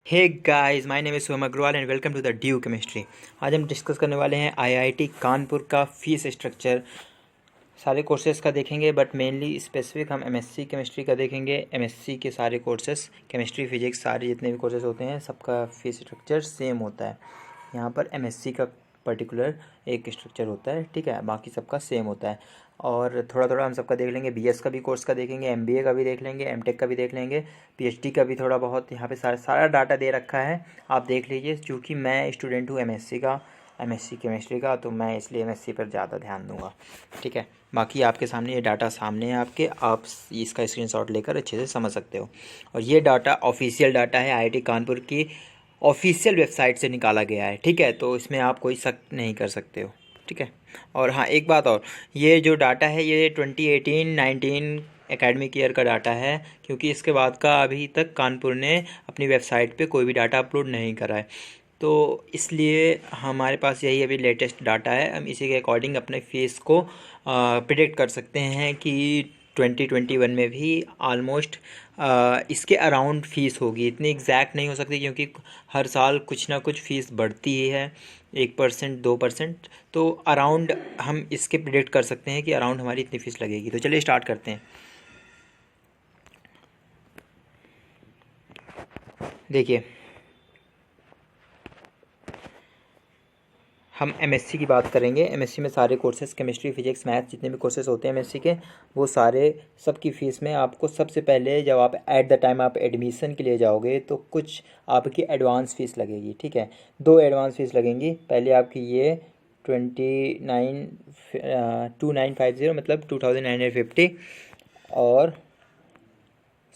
Hey guys, my name is Soham Agarwal and welcome to the dew chemistry. आज हम discuss करने वाले हैं आईआईटी कानपुर का फीस स्ट्रक्चर। सारे कोर्सेज़ का देखेंगे बट मेनली स्पेसिफिक हम एमएससी केमिस्ट्री का देखेंगे। एमएससी के सारे कोर्सेज़ केमिस्ट्री फिजिक्स सारे जितने भी कोर्सेज़ होते हैं सबका फीस स्ट्रक्चर सेम होता है। यहाँ पर एमएससी का पर्टिकुलर एक स्ट्रक्चर होता है, ठीक है, बाकी सबका सेम होता है। और थोड़ा थोड़ा हम सबका देख लेंगे, बीएस का भी कोर्स का देखेंगे, एमबीए का भी देख लेंगे, एमटेक का भी देख लेंगे, पीएचडी का भी थोड़ा बहुत। यहाँ पे सारा डाटा दे रखा है, आप देख लीजिए। क्योंकि मैं स्टूडेंट हूँ एमएससी का, एमएससी केमिस्ट्री का, तो मैं इसलिए एमएससी पर ज़्यादा ध्यान दूंगा, ठीक है। बाकी आपके सामने ये डाटा सामने है आपके, आप इसका स्क्रीनशॉट लेकर अच्छे से समझ सकते हो। और ये डाटा ऑफिशियल डाटा है, आईआईटी कानपुर की ऑफिशियल वेबसाइट से निकाला गया है, ठीक है। तो इसमें आप कोई शक नहीं कर सकते हो, ठीक है। और हाँ, एक बात और, ये जो डाटा है ये 2018-19 एकेडमिक ईयर का डाटा है, क्योंकि इसके बाद का अभी तक कानपुर ने अपनी वेबसाइट पे कोई भी डाटा अपलोड नहीं करा है। तो इसलिए हमारे पास यही अभी लेटेस्ट डाटा है। हम इसी के अकॉर्डिंग अपने फीस को प्रिडिक्ट कर सकते हैं कि 2021 में भी ऑलमोस्ट इसके अराउंड फ़ीस होगी। इतनी एग्जैक्ट नहीं हो सकती क्योंकि हर साल कुछ ना कुछ फ़ीस बढ़ती ही है, 1% 2%। तो अराउंड हम इसके प्रिडिक्ट कर सकते हैं कि अराउंड हमारी इतनी फ़ीस लगेगी। तो चलिए स्टार्ट करते हैं। देखिए, हम एमएससी की बात करेंगे। एमएससी में सारे कोर्सेज, केमिस्ट्री फिजिक्स मैथ्स जितने भी कोर्सेज होते हैं एमएससी के, वो सारे सबकी फ़ीस में आपको सबसे पहले जब आप एट द टाइम आप एडमिशन के लिए जाओगे तो कुछ आपकी एडवांस फ़ीस लगेगी, ठीक है। दो एडवांस फ़ीस लगेंगी। पहले आपकी ये 29,2950 मतलब 2,950 और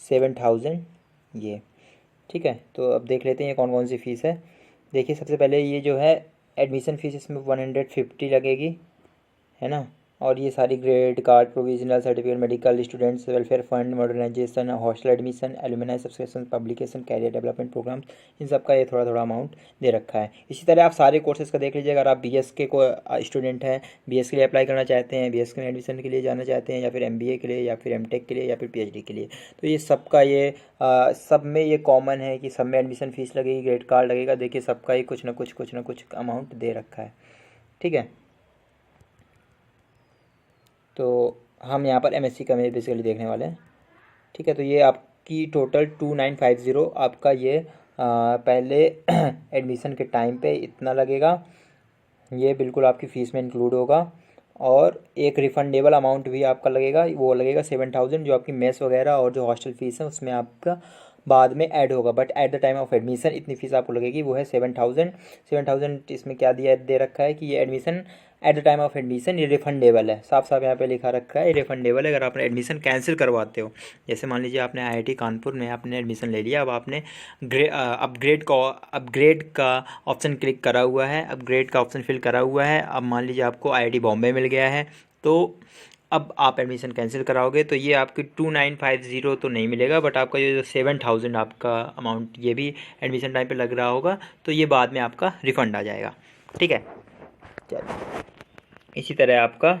7,000 ये, ठीक है। तो अब देख लेते हैं ये कौन कौन सी फ़ीस है। देखिए, सबसे पहले ये जो है एडमिशन फ़ीस, इसमें 150 लगेगी, है ना। और ये सारी grade card, provisional certificate, medical, students welfare fund, modernization, hostel admission, alumni subscription, publication, career development program, इन सब का ये थोड़ा थोड़ा अमाउंट दे रखा है। इसी तरह आप सारे कोर्सेज़ का देख लीजिए। अगर आप बीएस के को स्टूडेंट हैं, बीएस के लिए अप्लाई करना चाहते हैं, बीएस के एडमिशन के लिए जाना चाहते हैं, या फिर एमबीए के लिए, या फिर एमटेक के लिए, या फिर पीएचडी के लिए, तो ये सबका ये सब में ये कॉमन है कि सब में एडमिशन फ़ीस लगेगी, ग्रेड कार्ड लगेगा। देखिए, सबका ही कुछ ना कुछ अमाउंट दे रखा है, ठीक है। तो हम यहाँ पर एमएससी का में बेसिकली देखने वाले हैं, ठीक है। तो ये आपकी टोटल 2950 आपका ये पहले एडमिशन के टाइम पे इतना लगेगा, ये बिल्कुल आपकी फ़ीस में इंक्लूड होगा। और एक रिफंडेबल अमाउंट भी आपका लगेगा, वो लगेगा 7,000, जो आपकी मेस वगैरह और जो हॉस्टल फ़ीस है उसमें आपका बाद में ऐड होगा। But at the time of admission इतनी फ़ीस आपको लगेगी, वो है 7,000। 7,000 इसमें क्या दिया दे रखा है कि ये admission at the time of admission ये रिफंडेबल है, साफ साफ यहाँ पे लिखा रखा है, ये रिफंडेबल है। अगर आपने एडमिशन कैंसिल करवाते हो, जैसे मान लीजिए आपने आईआईटी कानपुर में आपने एडमिशन ले लिया, अब आपने अपग्रेड का ऑप्शन क्लिक करा हुआ है, अपग्रेड का ऑप्शन फिल करा हुआ है। अब मान लीजिए आपको आईआईटी बॉम्बे मिल गया है, तो अब आप एडमिशन कैंसिल कराओगे तो ये आपकी 2950 तो नहीं मिलेगा, बट आपका ये जो 7,000 आपका अमाउंट ये भी एडमिशन टाइम पे लग रहा होगा, तो ये बाद में आपका रिफ़ंड आ जाएगा, ठीक है। चलिए, इसी तरह आपका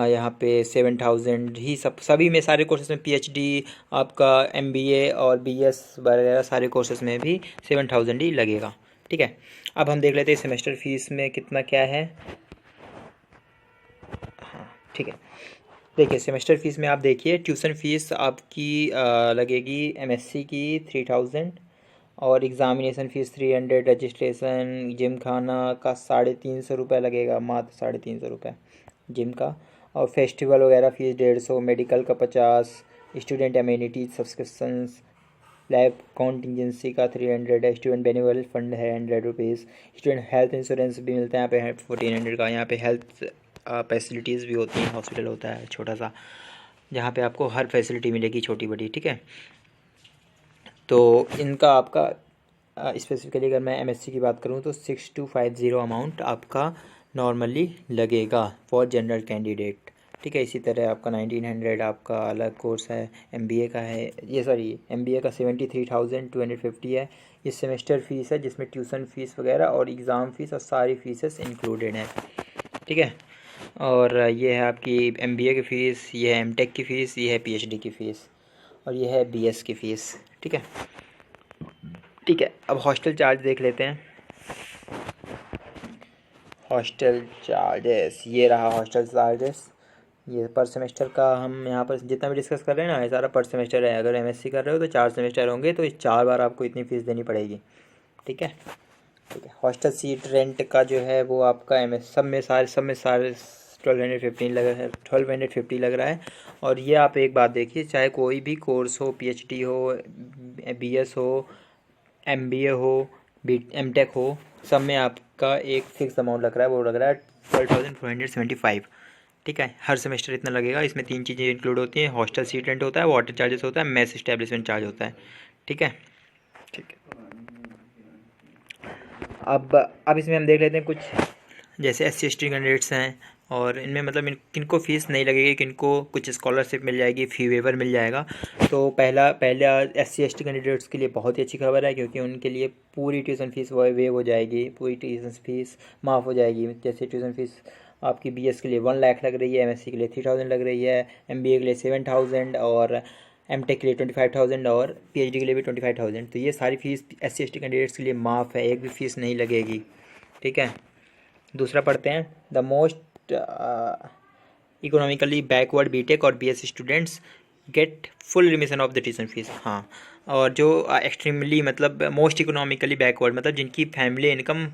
यहाँ पे 7,000 ही सभी में, सारे कोर्सेज में, पीएचडी, आपका एमबीए और बीएस वगैरह सारे कोर्सेज में भी 7,000 ही लगेगा, ठीक है। अब हम देख लेते हैं सेमेस्टर फीस में कितना क्या है। हाँ, ठीक है। देखिए, सेमेस्टर फीस में आप देखिए, ट्यूशन फ़ीस आपकी लगेगी एमएससी की 3,000, और एग्ज़ामिनेशन फ़ीस 300, रजिस्ट्रेशन, जिम खाना का 350 रुपये लगेगा, मात्र 350 रुपये जिम का। और फेस्टिवल वगैरह फ़ीस 150, मेडिकल का 50, student amenities subscriptions, lab contingency का 300 है, स्टूडेंट बेनिवल फंड है 100 रुपीज़, स्टूडेंट हेल्थ इंश्योरेंस भी मिलता है यहाँ पे 1,400 का। यहाँ पे हेल्थ फैसिलिटीज़ भी होती हैं, हॉस्पिटल होता है छोटा सा, जहाँ पे आपको हर फैसिलिटी मिलेगी छोटी बड़ी, ठीक है। तो इनका आपका स्पेसिफिकली अगर मैं एमएससी की बात करूँ तो 6,250 अमाउंट आपका नॉर्मली लगेगा फॉर जनरल कैंडिडेट, ठीक है। इसी तरह आपका 1,900 आपका अलग कोर्स है, एमबीए का है, ये सॉरी एमबीए का 73,250 है। ये सेमेस्टर फ़ीस है जिसमें ट्यूशन फ़ीस वगैरह और एग्ज़ाम फ़ीस और सारी फीसेस इंक्लूडेड हैं, ठीक है। और ये है आपकी एमबीए की फ़ीस, ये है एमटेक की फ़ीस, ये है पीएचडी की फ़ीस, और ये है बीएस की फ़ीस, ठीक है। ठीक है, अब हॉस्टल चार्ज देख लेते हैं। हॉस्टल चार्जेस, ये रहा हॉस्टल चार्जेस। ये पर सेमेस्टर का हम यहाँ पर जितना भी डिस्कस कर रहे हैं ना, ये सारा पर सेमेस्टर है। अगर एमएससी कर रहे हो तो 4 सेमेस्टर होंगे, तो इस 4 बार आपको इतनी फ़ीस देनी पड़ेगी। ठीक है, ठीक है। हॉस्टल सीट रेंट का जो है वो आपका सब में सारे 1215 लग रहा है, 1250 लग रहा है। और ये आप एक बात देखिए, चाहे कोई भी कोर्स हो, पीएचडी हो, बीएस हो, एमबीए हो, एमटेक हो, सब में आपका एक फिक्स अमाउंट लग रहा है, वो लग रहा है 12,475। ठीक है, हर सेमेस्टर इतना लगेगा। इसमें 3 चीज़ें इंक्लूड होती हैं, हॉस्टल सीट रेंट होता है, वाटर चार्जेस होता है, मेस इस्टेब्लिशमेंट चार्ज होता है। ठीक है, ठीक है। अब इसमें हम देख लेते हैं कुछ, जैसे SC/ST कैंडिडेट्स हैं, और इनमें मतलब किनको फ़ीस नहीं लगेगी, किनको कुछ स्कॉलरशिप मिल जाएगी, फ़ी वेवर मिल जाएगा। तो पहला SC/ST कैंडिडेट्स के लिए बहुत ही अच्छी खबर है, क्योंकि उनके लिए पूरी ट्यूशन फ़ीस वेव हो जाएगी, पूरी ट्यूशन फ़ीस माफ़ हो जाएगी। जैसे ट्यूशन फ़ीस आपकी BS के लिए 1 लाख लग रही है, MSc के लिए 3000 लग रही है, MBA के लिए 7000, और MTech के लिए 25,000, और PhD के लिए भी 25,000। तो ये सारी फ़ीस SC/ST कैंडिडेट्स के लिए माफ़ है, एक भी फ़ीस नहीं लगेगी। ठीक है, दूसरा पढ़ते हैं। The most economically backward BTech और BS students get full remission of the tuition fees. हाँ, और जो एक्सट्रीमली मतलब मोस्ट इकोनॉमिकली बैकवर्ड, मतलब जिनकी family income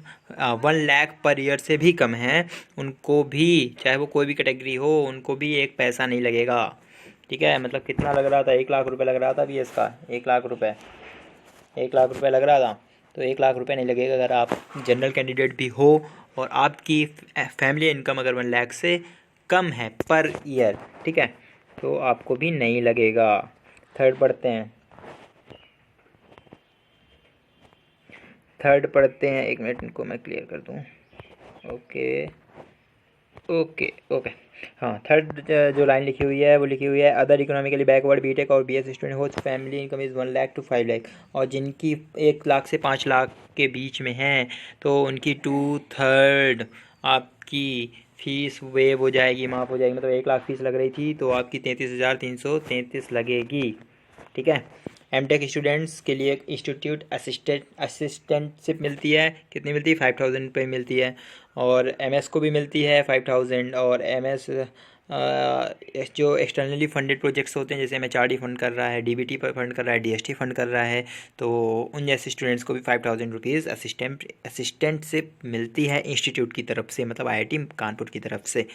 1 lakh per year से भी कम है, उनको भी, चाहे वो कोई भी कैटेगरी हो, उनको भी एक पैसा नहीं लगेगा। ठीक है, मतलब कितना लग रहा था, 1 लाख रुपए लग रहा था BS का, 1 लाख रुपए, 1 लाख रुपए लग रहा था। तो 1 लाख रुपए नहीं लगेगा अगर आप जनरल कैंडिडेट भी हो और आपकी फैमिली इनकम अगर 1 लाख से कम है पर ईयर। ठीक है, तो आपको भी नहीं लगेगा। थर्ड पढ़ते हैं, एक मिनट, इनको मैं क्लियर कर दूँ। ओके ओके ओके, हाँ। थर्ड जो लाइन लिखी हुई है वो लिखी हुई है, अदर इकोनॉमिकली बैकवर्ड बीटेक और BS स्टूडेंट हो family income is 1 lakh to 5 lakh, और जिनकी 1 लाख से 5 लाख के बीच में है, तो उनकी 2/3 आपकी फ़ीस वेव हो जाएगी, माफ़ हो जाएगी। मतलब 1 लाख फ़ीस लग रही थी, तो आपकी 33,333 लगेगी। ठीक है, MTech स्टूडेंट्स के लिए इंस्टीट्यूट असिस्टेंटशिप मिलती है, कितनी मिलती है, 5,000 रुपये मिलती है। और MS को भी मिलती है 5,000। और MS जो एक्सटर्नली फंडेड प्रोजेक्ट्स होते हैं, जैसे MHRD फंड कर रहा है, DBT पर फंड कर रहा है, DST फंड कर रहा है, तो उन जैसे स्टूडेंट्स को भी 5,000 रुपीज़ असिस्टेंटशिप मिलती है इंस्टीट्यूट की तरफ से, मतलब IIT कानपुर की तरफ से।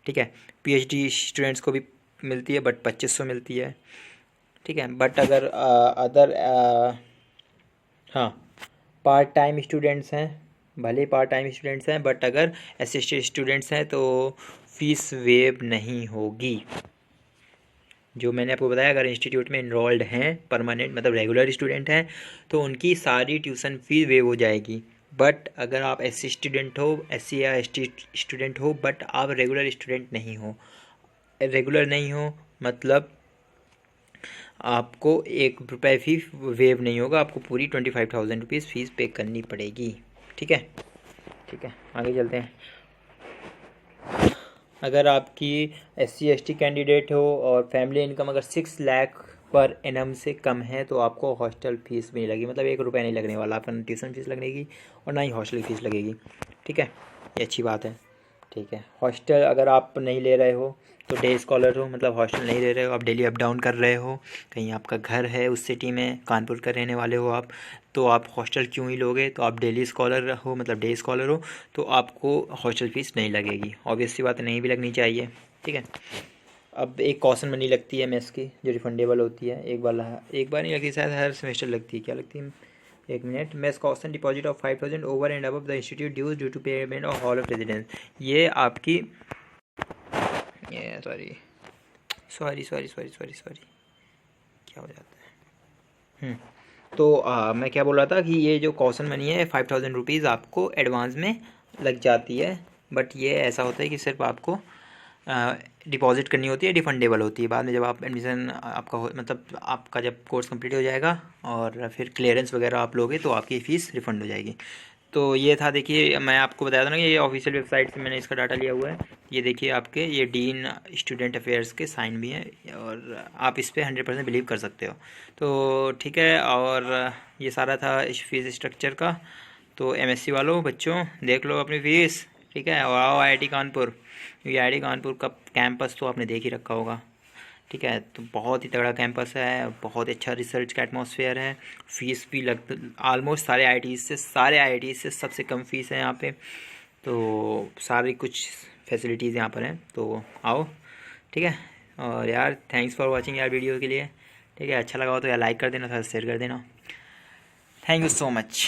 ठीक है, PhD स्टूडेंट्स को भी मिलती है, बट 2,500 मिलती है। ठीक है, बट अगर हाँ, पार्ट टाइम स्टूडेंट्स हैं, भले पार्ट टाइम स्टूडेंट्स हैं, बट अगर असिस्टेंट स्टूडेंट्स हैं तो फीस वेव नहीं होगी। जो मैंने आपको बताया, अगर इंस्टीट्यूट में इनरोल्ड हैं, परमानेंट मतलब रेगुलर स्टूडेंट हैं, तो उनकी सारी ट्यूशन फीस वेव हो जाएगी। बट अगर आप SC स्टूडेंट हो, SC या ST स्टूडेंट हो, बट आप रेगुलर स्टूडेंट नहीं हो, रेगुलर नहीं हो मतलब आपको 1 रुपये भी वेव नहीं होगा, आपको पूरी 25,000 रुपीज़ फ़ीस पे करनी पड़ेगी। ठीक है, ठीक है, आगे चलते हैं। अगर आपकी SC/ST कैंडिडेट हो और फैमिली इनकम अगर 6 लाख पर एनम से कम है, तो आपको हॉस्टल फीस भी नहीं लगेगी, मतलब 1 रुपया नहीं लगने वाला, आपका ट्यूशन फीस लगेगी और ना ही हॉस्टल फीस लगेगी। ठीक है, ये अच्छी बात है। ठीक है, हॉस्टल अगर आप नहीं ले रहे हो तो डे स्कॉलर हो, मतलब हॉस्टल नहीं ले रहे हो, आप डेली अप डाउन कर रहे हो, कहीं आपका घर है उस सिटी में, कानपुर का रहने वाले हो आप, तो आप हॉस्टल क्यों ही लोगे। तो आप डेली स्कॉलर हो, मतलब डे स्कॉलर हो, तो आपको हॉस्टल फीस नहीं लगेगी। ऑब्वियस सी बात है, नहीं भी लगनी चाहिए। ठीक है, अब एक कॉशन मनी लगती है मेस की, जो रिफंडेबल होती है। एक बार नहीं लगती, शायद हर सेमेस्टर लगती है। क्या लगती है, एक minute, mess caution deposit of 5,000 over and above the institute dues due to payment of hall of residence. ये आपकी सॉरी क्या हो जाता है। तो मैं क्या बोल रहा था कि ये जो कॉशन मनी है 5,000 रुपीज़ आपको एडवांस में लग जाती है, बट ये ऐसा होता है कि सिर्फ आपको डिपॉजिट करनी होती है, रिफंडेबल होती है बाद में, जब आप एडमिशन आपका मतलब आपका जब कोर्स कंप्लीट हो जाएगा और फिर क्लियरेंस वगैरह आप लोगे, तो आपकी फ़ीस रिफ़ंड हो जाएगी। तो ये था, देखिए मैं आपको बताया था ना कि ये ऑफिशियल वेबसाइट से मैंने इसका डाटा लिया हुआ है। ये देखिए आपके ये डीन स्टूडेंट अफेयर्स के साइन भी हैं और आप इस पर 100% बिलीव कर सकते हो। तो ठीक है, और ये सारा था इस फीस स्ट्रक्चर का। तो एमएससी वालों बच्चों देख लो अपनी फीस, ठीक है, और आओ आईआईटी कानपुर, क्योंकि आईआईटी कानपुर का कैंपस तो आपने देख ही रखा होगा, ठीक है। तो बहुत ही तगड़ा कैंपस है, बहुत अच्छा रिसर्च का एटमॉस्फेयर है। फीस भी ऑलमोस्ट सारे आईआईटीज़ से सबसे कम फीस है यहाँ पे। तो सारी कुछ फैसिलिटीज़ यहाँ पर हैं, तो आओ, ठीक है। और यार थैंक्स फॉर वाचिंग यार वीडियो के लिए, ठीक है। अच्छा लगा हो तो यार लाइक कर देना, थोड़ा शेयर कर देना। Thank you so much.